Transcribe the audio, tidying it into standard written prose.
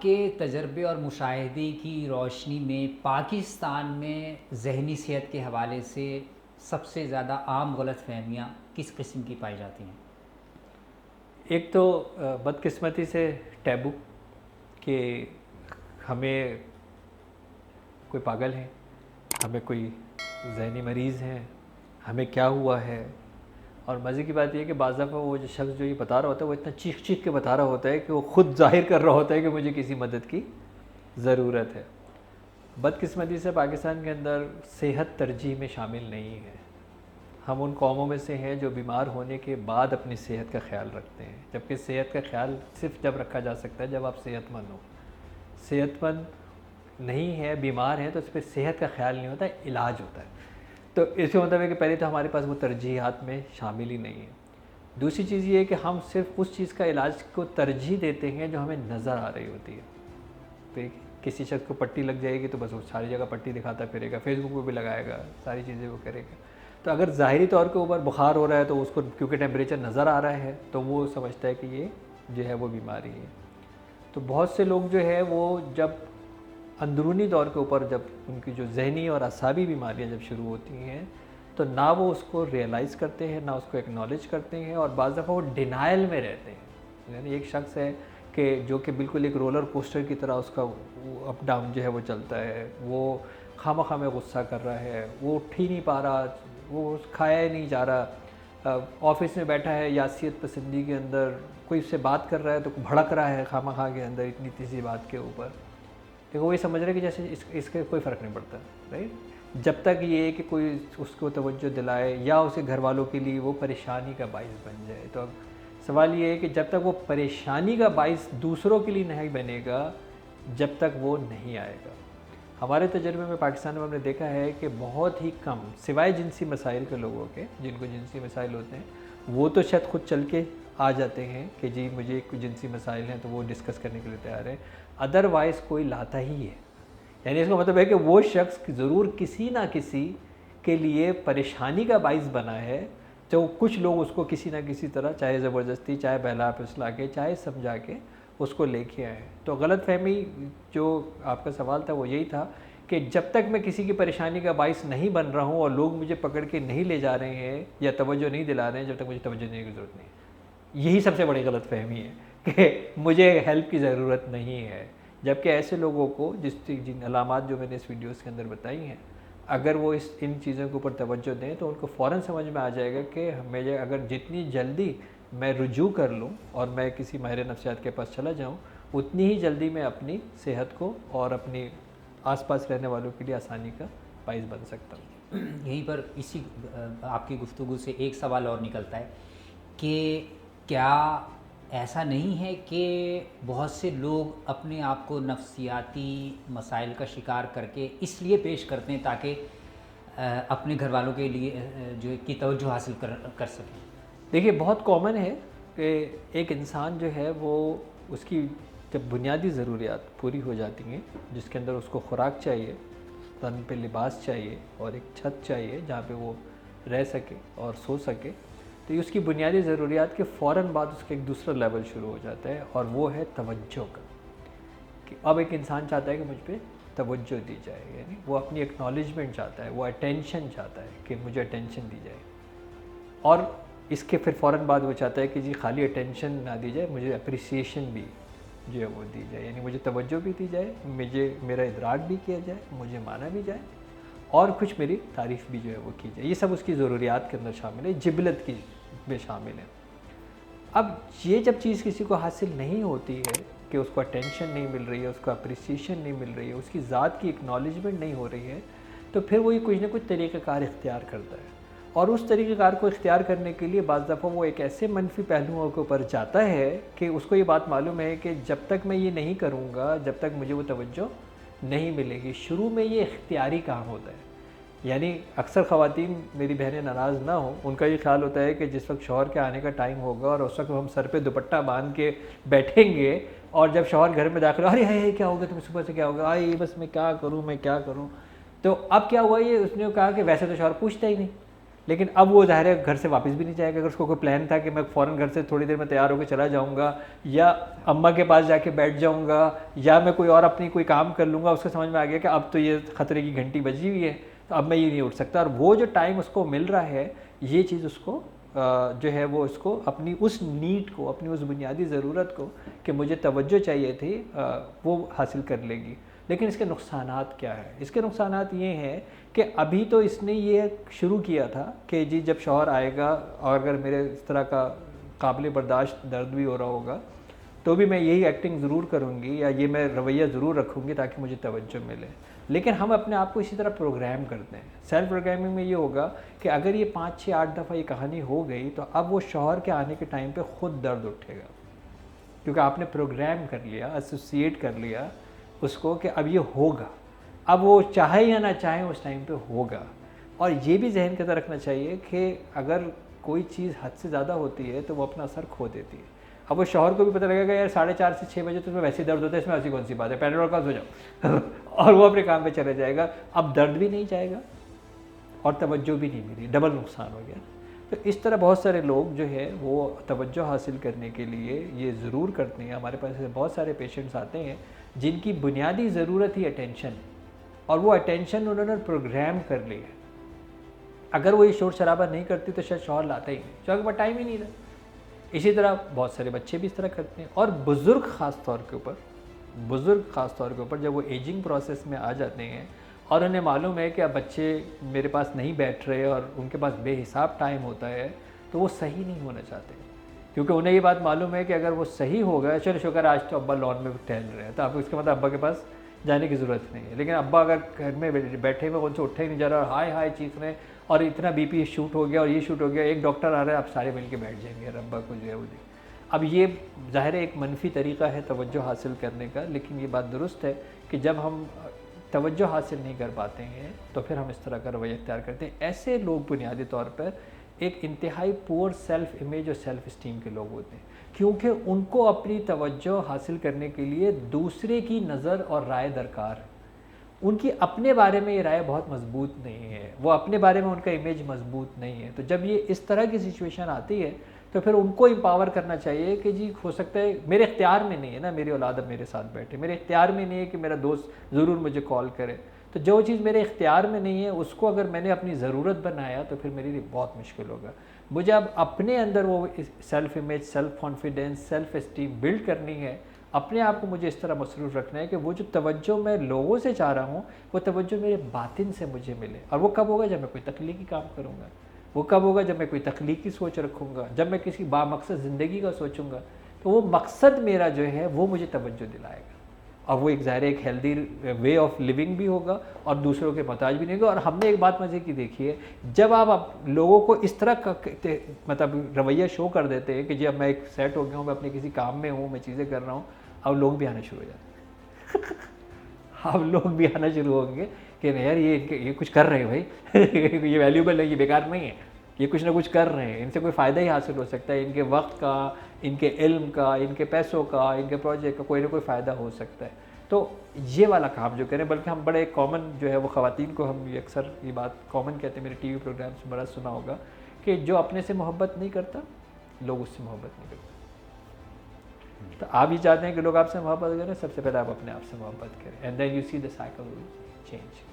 آپ کے تجربے اور مشاہدے کی روشنی میں پاکستان میں ذہنی صحت کے حوالے سے سب سے زیادہ عام غلط فہمیاں کس قسم کی پائی جاتی ہیں؟ ایک تو بدقسمتی سے ٹیبو کہ ہمیں کوئی پاگل ہے، ہمیں کوئی ذہنی مریض ہیں، ہمیں کیا ہوا ہے. اور مزے کی بات یہ ہے کہ بعض دفعہ وہ جو شخص جو یہ بتا رہا ہوتا ہے وہ اتنا چیخ چیخ کے بتا رہا ہوتا ہے کہ وہ خود ظاہر کر رہا ہوتا ہے کہ مجھے کسی مدد کی ضرورت ہے. بدقسمتی سے پاکستان کے اندر صحت ترجیح میں شامل نہیں ہے. ہم ان قوموں میں سے ہیں جو بیمار ہونے کے بعد اپنی صحت کا خیال رکھتے ہیں، جبکہ صحت کا خیال صرف جب رکھا جا سکتا ہے جب آپ صحت مند ہو. صحت مند نہیں ہے، بیمار ہے، تو اس پہ صحت کا خیال نہیں ہوتا، علاج ہوتا ہے. تو اس کا مطلب ہے کہ پہلے تو ہمارے پاس وہ ترجیحات میں شامل ہی نہیں ہے. دوسری چیز یہ ہے کہ ہم صرف اس چیز کا علاج کو ترجیح دیتے ہیں جو ہمیں نظر آ رہی ہوتی ہے. تو کسی شخص کو پٹی لگ جائے گی تو بس وہ ساری جگہ پٹی دکھاتا پھرے گا، فیس بک پہ بھی لگائے گا، ساری چیزیں وہ کرے گا. تو اگر ظاہری طور کے اوپر بخار ہو رہا ہے تو اس کو کیونکہ ٹیمپریچر نظر آ رہا ہے تو وہ سمجھتا ہے کہ یہ جو ہے وہ بیماری ہے. تو بہت سے لوگ جو ہے وہ جب اندرونی طور کے اوپر جب ان کی جو ذہنی اور اعصابی بیماریاں جب شروع ہوتی ہیں تو نہ وہ اس کو ریئلائز کرتے ہیں، نہ اس کو ایکنالج کرتے ہیں، اور بعض دفعہ وہ ڈینائل میں رہتے ہیں. یعنی ایک شخص ہے کہ جو کہ بالکل ایک رولر کوسٹر کی طرح اس کا اپ ڈاؤن جو ہے وہ چلتا ہے، وہ خواہ میں غصہ کر رہا ہے، وہ اٹھ ہی نہیں پا رہا، وہ کھایا ہی نہیں جا رہا، آفس میں بیٹھا ہے یاسیت پسندی کے اندر، کوئی اس سے بات کر رہا ہے تو بھڑک رہا ہے خواہ کے اندر اتنی سی بات کے اوپر. دیکھو وہ یہ سمجھ رہے کہ جیسے اس کے کوئی فرق نہیں پڑتا، رائٹ. جب تک یہ ہے کہ کوئی اس کو توجہ دلائے یا اسے گھر والوں کے لیے وہ پریشانی کا باعث بن جائے. تو اب سوال یہ ہے کہ جب تک وہ پریشانی کا باعث دوسروں کے لیے نہیں بنے گا جب تک وہ نہیں آئے گا. ہمارے تجربے میں پاکستان میں ہم نے دیکھا ہے کہ بہت ہی کم سوائے جنسی مسائل کے لوگوں کے، جن کو جنسی مسائل ہوتے ہیں وہ تو شاید خود چل کے آ جاتے ہیں کہ جی مجھے کوئی جنسی مسائل ہیں تو وہ ڈسکس کرنے کے لیے تیار ہے، ادروائز کوئی لاتا ہی ہے. یعنی اس کا مطلب ہے کہ وہ شخص ضرور کسی نہ کسی کے لیے پریشانی کا باعث بنا ہے، جو کچھ لوگ اس کو کسی نہ کسی طرح چاہے زبردستی، چاہے بہلا پھسلا کے، چاہے سمجھا کے اس کو لے کے آئے. تو غلط فہمی جو آپ کا سوال تھا وہ یہی تھا کہ جب تک میں کسی کی پریشانی کا باعث نہیں بن رہا ہوں اور لوگ مجھے پکڑ کے نہیں لے جا رہے ہیں یا توجہ نہیں دلا رہے ہیں، جب تک مجھے توجہ دینے کی ضرورت نہیں. یہی سب سے بڑی غلط فہمی ہے کہ مجھے ہیلپ کی ضرورت نہیں ہے. جبکہ ایسے لوگوں کو جن علامات جو میں نے اس ویڈیوز کے اندر بتائی ہیں، اگر وہ ان چیزوں کے اوپر توجہ دیں تو ان کو فوراً سمجھ میں آ جائے گا کہ مجھے اگر جتنی جلدی میں رجوع کر لوں اور میں کسی ماہر نفسیات کے پاس چلا جاؤں، اتنی ہی جلدی میں اپنی صحت کو اور اپنی آس پاس رہنے والوں کے لیے آسانی کا باعث بن سکتا ہوں. یہیں پر اسی آپ کی گفتگو سے ایک سوال اور نکلتا ہے کہ کیا ایسا نہیں ہے کہ بہت سے لوگ اپنے آپ کو نفسیاتی مسائل کا شکار کر کے اس لیے پیش کرتے ہیں تاکہ اپنے گھر والوں کے لیے جو کی توجہ حاصل کر سکیں؟ دیکھیے بہت کامن ہے کہ ایک انسان جو ہے وہ اس کی جب بنیادی ضروریات پوری ہو جاتی ہیں، جس کے اندر اس کو خوراک چاہیے، تن پہ لباس چاہیے اور ایک چھت چاہیے جہاں پہ وہ رہ سکے اور سو سکے، تو اس کی بنیادی ضروریات کے فوراً بعد اس کا ایک دوسرا لیول شروع ہو جاتا ہے اور وہ ہے توجہ کا. کہ اب ایک انسان چاہتا ہے کہ مجھ پہ توجہ دی جائے، یعنی وہ اپنی ایکنالجمنٹ چاہتا ہے، وہ اٹینشن چاہتا ہے کہ مجھے اٹینشن دی جائے. اور اس کے پھر فوراً بعد وہ چاہتا ہے کہ جی خالی اٹینشن نہ دی جائے، مجھے اپریسیشن بھی جو ہے وہ دی جائے، یعنی مجھے توجہ بھی دی جائے، میرا ادراک بھی کیا جائے، مجھے مانا بھی جائے اور کچھ میری تعریف بھی جو ہے وہ کی جائے. یہ سب اس کی ضروریات کے اندر شامل ہے، جبلت کی میں شامل ہے. اب یہ جب چیز کسی کو حاصل نہیں ہوتی ہے کہ اس کو اٹینشن نہیں مل رہی ہے، اس کو اپریسیشن نہیں مل رہی ہے، اس کی ذات کی اکنالجمنٹ نہیں ہو رہی ہے، تو پھر وہ یہ کچھ نہ کچھ طریقہ کار اختیار کرتا ہے. اور اس طریقہ کار کو اختیار کرنے کے لیے بعض دفعہ وہ ایک ایسے منفی پہلوؤں کے اوپر جاتا ہے کہ اس کو یہ بات معلوم ہے کہ جب تک میں یہ نہیں کروں گا، جب تک مجھے وہ توجہ نہیں ملے گی. شروع میں یہ اختیاری کام ہوتا ہے، یعنی اکثر خواتین میری بہنیں ناراض نہ ہوں، ان کا یہ خیال ہوتا ہے کہ جس وقت شوہر کے آنے کا ٹائم ہوگا اور اس وقت ہم سر پہ دوپٹہ باندھ کے بیٹھیں گے اور جب شوہر گھر میں داخل ارے ہائے کیا ہوگا، تمہیں صبح سے کیا ہوگا، آئی بس میں کیا کروں. تو اب کیا ہوا، یہ اس نے کہا کہ ویسے تو شوہر پوچھتا ہی نہیں، لیکن اب وہ ظاہر ہے گھر سے واپس بھی نہیں جائے گا. اگر اس کو کوئی پلان تھا کہ میں فوراً گھر سے تھوڑی دیر میں تیار ہو کے چلا جاؤں گا یا اماں کے پاس جا کے بیٹھ جاؤں گا یا میں کوئی اور اپنی کوئی کام کر لوں گا, اس کو سمجھ میں آ گیا کہ اب تو یہ خطرے کی گھنٹی بجی ہوئی ہے, تو اب میں یہ نہیں اٹھ سکتا. اور وہ جو ٹائم اس کو مل رہا ہے, یہ چیز اس کو جو ہے وہ اس کو اپنی اس نیڈ کو, اپنی اس بنیادی ضرورت کو کہ مجھے توجہ چاہیے تھی, وہ حاصل کر لے گی. لیکن اس کے نقصانات کیا ہے؟ اس کے نقصانات یہ ہیں کہ ابھی تو اس نے یہ شروع کیا تھا کہ جی جب شوہر آئے گا اور اگر میرے اس طرح کا قابل برداشت درد بھی ہو رہا ہوگا تو بھی میں یہی ایکٹنگ ضرور کروں گی یا یہ میں رویہ ضرور رکھوں گی تاکہ مجھے توجہ ملے. لیکن ہم اپنے آپ کو اسی طرح پروگرام کرتے ہیں. سیلف پروگرامنگ میں یہ ہوگا کہ اگر یہ 5 6 8 دفعہ یہ کہانی ہو گئی تو اب وہ شوہر کے آنے کے ٹائم پہ خود درد اٹھے گا, کیونکہ آپ نے پروگرام کر لیا, ایسوسیٹ کر لیا اس کو کہ اب یہ ہوگا, اب وہ چاہے یا نہ چاہیں اس ٹائم پہ ہوگا. اور یہ بھی ذہن کے اندر رکھنا چاہیے کہ اگر کوئی چیز حد سے زیادہ ہوتی ہے تو وہ اپنا اثر کھو دیتی ہے. اب وہ شوہر کو بھی پتہ لگے گا یار 4:30 سے 6 بجے تو میں ویسے درد ہوتا ہے, اس میں ایسی کون سی بات ہے, پیناڈول کا سو جاؤ اور وہ اپنے کام پہ چلے جائے گا. اب درد بھی نہیں جائے گا اور توجہ بھی نہیں ملی, ڈبل نقصان ہو گیا. تو اس طرح بہت سارے لوگ جو ہے وہ توجہ حاصل کرنے کے لیے یہ ضرور کرتے ہیں. ہمارے پاس بہت سارے پیشنٹس آتے ہیں جن کی بنیادی ضرورت ہی اٹینشن, اور وہ اٹینشن انہوں نے پروگرام کر لی ہے. اگر وہ یہ شور شرابہ نہیں کرتی تو شاید شوہر لاتا ہی نہیں, شوہر کے پاس ٹائم ہی نہیں رہا. اسی طرح بہت سارے بچے بھی اس طرح کرتے ہیں. اور بزرگ خاص طور کے اوپر جب وہ ایجنگ پروسیس میں آ جاتے ہیں اور انہیں معلوم ہے کہ اب بچے میرے پاس نہیں بیٹھ رہے اور ان کے پاس بے حساب ٹائم ہوتا ہے, تو وہ صحیح نہیں ہونا چاہتے, کیونکہ انہیں یہ بات معلوم ہے کہ اگر وہ صحیح ہو گیا, چلو شکر آج تو ابا لان میں ٹہل رہے ہیں, تو آپ اس کے مطلب ابا کے پاس جانے کی ضرورت نہیں ہے. لیکن ابا اگر گھر میں بیٹھے ہوئے ان سے اٹھے نہیں جا رہا اور ہائے ہائے چیخ رہے ہیں اور اتنا بی پی شوٹ ہو گیا اور یہ شوٹ ہو گیا, ایک ڈاکٹر آ رہا ہے, آپ سارے مل کے بیٹھ جائیں گے اور ابا کو جو ہے وہ دے. اب یہ ظاہر ایک منفی طریقہ ہے توجہ حاصل کرنے کا, لیکن یہ بات درست ہے کہ جب ہم توجہ حاصل نہیں کر پاتے ہیں تو پھر ہم اس طرح کا رویہ اختیار کرتے ہیں. ایسے لوگ بنیادی طور پر ایک انتہائی پور سیلف امیج اور سیلف اسٹیم کے لوگ ہوتے ہیں, کیونکہ ان کو اپنی توجہ حاصل کرنے کے لیے دوسرے کی نظر اور رائے درکار ہے. ان کی اپنے بارے میں یہ رائے بہت مضبوط نہیں ہے, وہ اپنے بارے میں ان کا امیج مضبوط نہیں ہے. تو جب یہ اس طرح کی سچویشن آتی ہے تو پھر ان کو امپاور کرنا چاہیے کہ جی ہو سکتا ہے میرے اختیار میں نہیں ہے نا, میری اولاد اب میرے ساتھ بیٹھے, میرے اختیار میں نہیں ہے کہ میرا دوست ضرور مجھے کال کرے. تو جو چیز میرے اختیار میں نہیں ہے اس کو اگر میں نے اپنی ضرورت بنایا تو پھر میرے لیے بہت مشکل ہوگا. مجھے اب اپنے اندر وہ self image, self confidence, self esteem build کرنی ہے. اپنے آپ کو مجھے اس طرح مصروف رکھنا ہے کہ وہ جو توجہ میں لوگوں سے چاہ رہا ہوں وہ توجہ میرے باطن سے مجھے ملے. اور وہ کب ہوگا؟ جب میں کوئی تخلیقی کام کروں گا. وہ کب ہوگا؟ جب میں کوئی تخلیقی سوچ رکھوں گا, جب میں کسی بامقصد زندگی کا سوچوں گا. تو وہ مقصد میرا جو ہے وہ مجھے توجہ دلائے گا, اور وہ ایک ظاہر ایک ہیلدی وے آف لیونگ بھی ہوگا اور دوسروں کے محتاج بھی نہیں ہوگا. اور ہم نے ایک بات مزے کی دیکھی ہے, جب آپ لوگوں کو اس طرح کا مطلب رویہ شو کر دیتے ہیں کہ جی اب میں ایک سیٹ ہو گیا ہوں, میں اپنے کسی کام میں ہوں, میں چیزیں کر رہا ہوں, اب لوگ بھی آنا شروع ہو جاتے ہیں. اب لوگ بھی آنا شروع ہوں گے کہ یار یہ کچھ کر رہے ہیں بھائی, یہ ویلیوبل ہے, یہ بیکار نہیں ہے, یہ کچھ نہ کچھ کر رہے ہیں, ان سے کوئی فائدہ ہی حاصل ہو سکتا ہے, ان کے وقت کا, ان کے علم کا, ان کے پیسوں کا, ان کے پروجیکٹ کا کوئی نہ کوئی فائدہ ہو سکتا ہے. تو یہ والا کام جو کریں, بلکہ ہم بڑے کامن جو ہے وہ خواتین کو ہم یہ اکثر یہ بات کامن کہتے ہیں, میرے ٹی وی پروگرامس میں بڑا سنا ہوگا کہ جو اپنے سے محبت نہیں کرتا لوگ اس سے محبت نہیں کرتے. تو آپ یہ چاہتے ہیں کہ لوگ آپ سے محبت کریں, سب سے پہلے آپ اپنے آپ سے محبت کریں, and then you see the cycle will change.